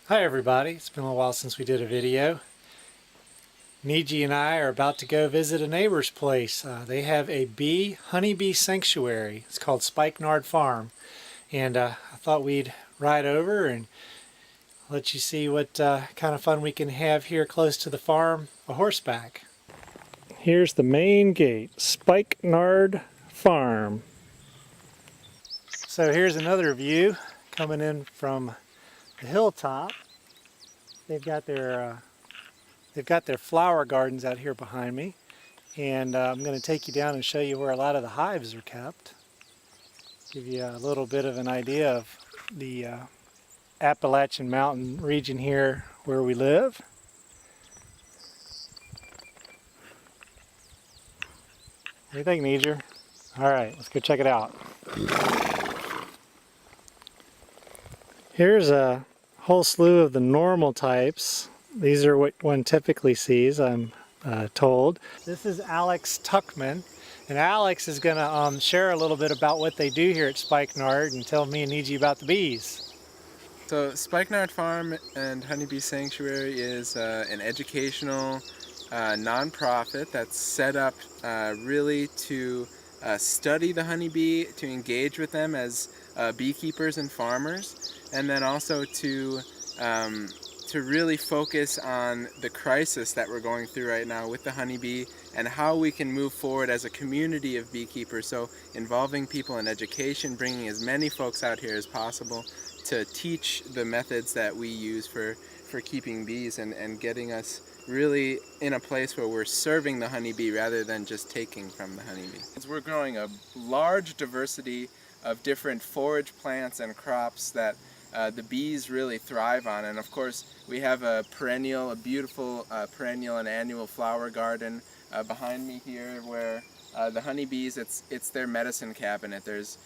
Hi everybody, it's been a while since we did a video. Niji and I are about to go visit a neighbor's place. They have a honeybee sanctuary. It's called Spikenard Farm. And I thought we'd ride over and let you see what kind of fun we can have here close to the farm, a horseback. Here's the main gate, Spikenard Farm. So here's another view coming in from the hilltop. They've got their flower gardens out here behind me, and I'm going to take you down and show you where a lot of the hives are kept. Give you a little bit of an idea of the Appalachian Mountain region here where we live. What do you think, Niji? All right, let's go check it out. Here's a whole slew of the normal types. These are what one typically sees, I'm told. This is Alex Tuckman, and Alex is going to share a little bit about what they do here at Spikenard and tell me and Niji about the bees. So Spikenard Farm and Honeybee Sanctuary is an educational nonprofit that's set up really to study the honeybee, to engage with them as beekeepers and farmers, and then also to really focus on the crisis that we're going through right now with the honeybee and how we can move forward as a community of beekeepers. So involving people in education, bringing as many folks out here as possible to teach the methods that we use for keeping bees and getting us really in a place where we're serving the honeybee rather than just taking from the honeybee. We're growing a large diversity of different forage plants and crops that the bees really thrive on, and of course we have a beautiful perennial and annual flower garden behind me here where the honeybees, it's their medicine cabinet. There's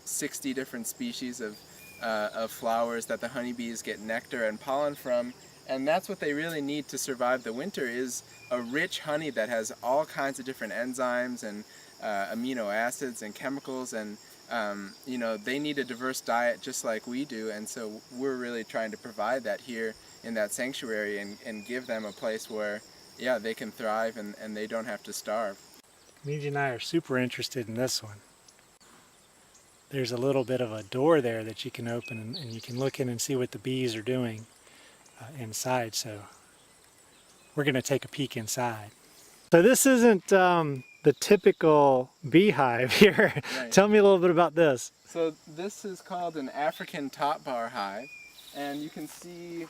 60 different species of flowers that the honeybees get nectar and pollen from, and that's what they really need to survive the winter, is a rich honey that has all kinds of different enzymes and amino acids and chemicals, and they need a diverse diet just like we do, and so we're really trying to provide that here in that sanctuary and give them a place where they can thrive and they don't have to starve. Niji and I are super interested in this one. There's a little bit of a door there that you can open and you can look in and see what the bees are doing inside, so we're going to take a peek inside. So this isn't the typical beehive here. Right. Tell me a little bit about this. So this is called an African top bar hive, and you can see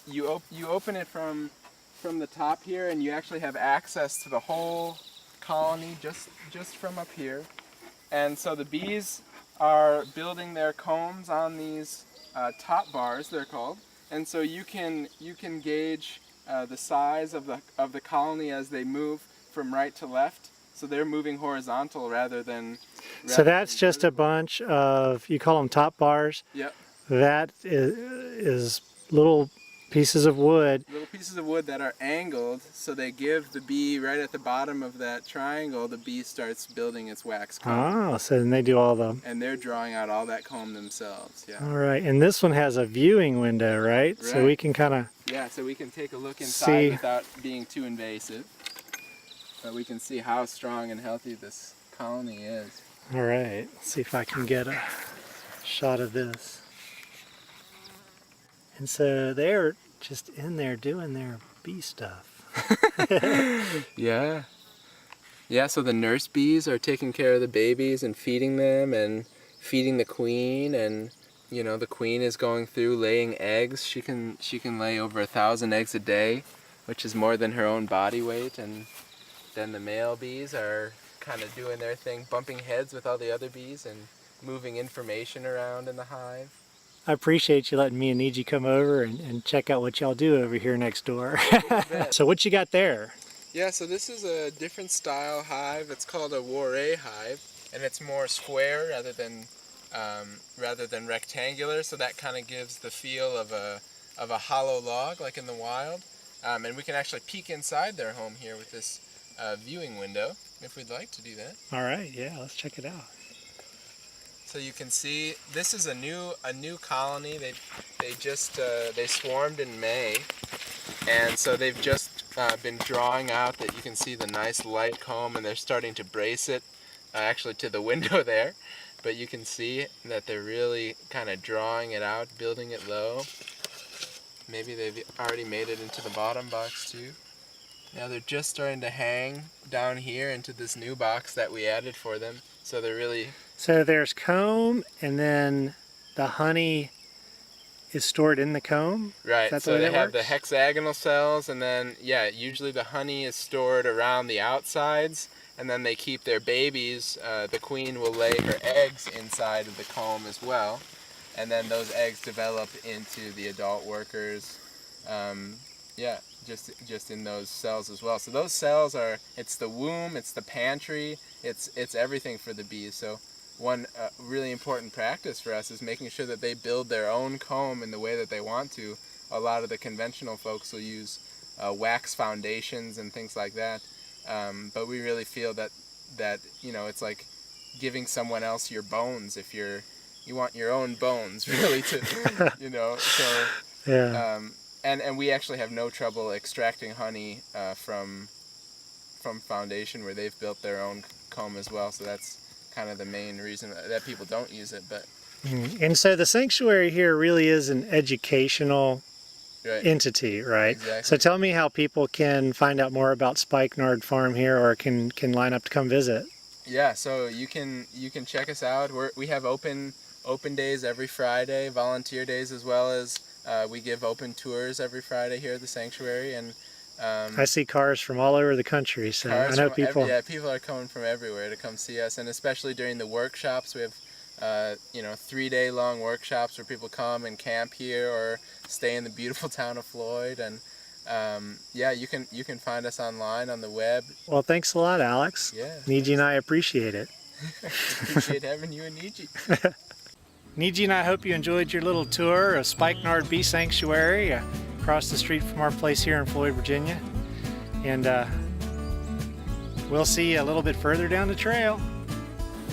you open it from the top here, and you actually have access to the whole colony just from up here. And so the bees are building their combs on these top bars, they're called, and so you can gauge the size of the colony as they move from right to left. So they're moving horizontal rather than so that's just a bunch of, you call them top bars? Yep. That is little pieces of wood. Little pieces of wood that are angled, so they give the bee, right at the bottom of that triangle, the bee starts building its wax comb. Oh, so then they do all the... And they're drawing out all that comb themselves, yeah. All right, and this one has a viewing window, right? So we can kind of... Yeah, so we can take a look inside without being too invasive. But we can see how strong and healthy this colony is. All right, let's see if I can get a shot of this. And so they're just in there doing their bee stuff. Yeah. Yeah, so the nurse bees are taking care of the babies and feeding them and feeding the queen, and the queen is going through laying eggs. She can lay over 1,000 eggs a day, which is more than her own body weight, and then the male bees are kind of doing their thing, bumping heads with all the other bees and moving information around in the hive. I appreciate you letting me and Niji come over and check out what y'all do over here next door. So what you got there? Yeah, so this is a different style hive. It's called a Moates hive, and it's more square rather than rectangular. So that kind of gives the feel of a hollow log, like in the wild. And we can actually peek inside their home here with this viewing window, if we'd like to do that. All right, yeah, let's check it out. So you can see this is a new colony. They swarmed in May, and so they've just been drawing out that you can see the nice light comb, and they're starting to brace it actually to the window there. But you can see that they're really kind of drawing it out, building it low. Maybe they've already made it into the bottom box too. Now they're just starting to hang down here into this new box that we added for them. So they're really... So there's comb, and then the honey is stored in the comb? Right, so they have the hexagonal cells, and then, yeah, usually the honey is stored around the outsides, and then they keep their babies. The queen will lay her eggs inside of the comb as well, and then those eggs develop into the adult workers. Yeah, just in those cells as well. So those cells are, it's the womb, it's the pantry, it's everything for the bees. So one really important practice for us is making sure that they build their own comb in the way that they want to. A lot of the conventional folks will use wax foundations and things like that, but we really feel that you know, it's like giving someone else your bones if you want your own bones, really, to you know. So yeah. And we actually have no trouble extracting honey from foundation where they've built their own comb as well. So that's kind of the main reason that people don't use it. But and so the sanctuary here really is an educational entity, right? Exactly. So tell me how people can find out more about Spikenard Farm here, or can line up to come visit. Yeah, so you can check us out. We have open days every Friday, volunteer days as well as we give open tours every Friday here at the sanctuary. And I see cars from all over the country, so I know people. People are coming from everywhere to come see us, and especially during the workshops, we have 3-day-long workshops where people come and camp here or stay in the beautiful town of Floyd. And yeah, you can find us online on the web. Well, thanks a lot, Alex. Yeah. Niji and I appreciate it. Appreciate having you and Niji. Niji and I hope you enjoyed your little tour of Spikenard Bee Sanctuary across the street from our place here in Floyd, Virginia. And we'll see you a little bit further down the trail.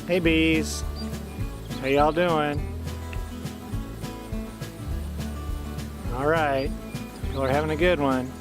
Hey bees, how y'all doing? All right, y'all are having a good one.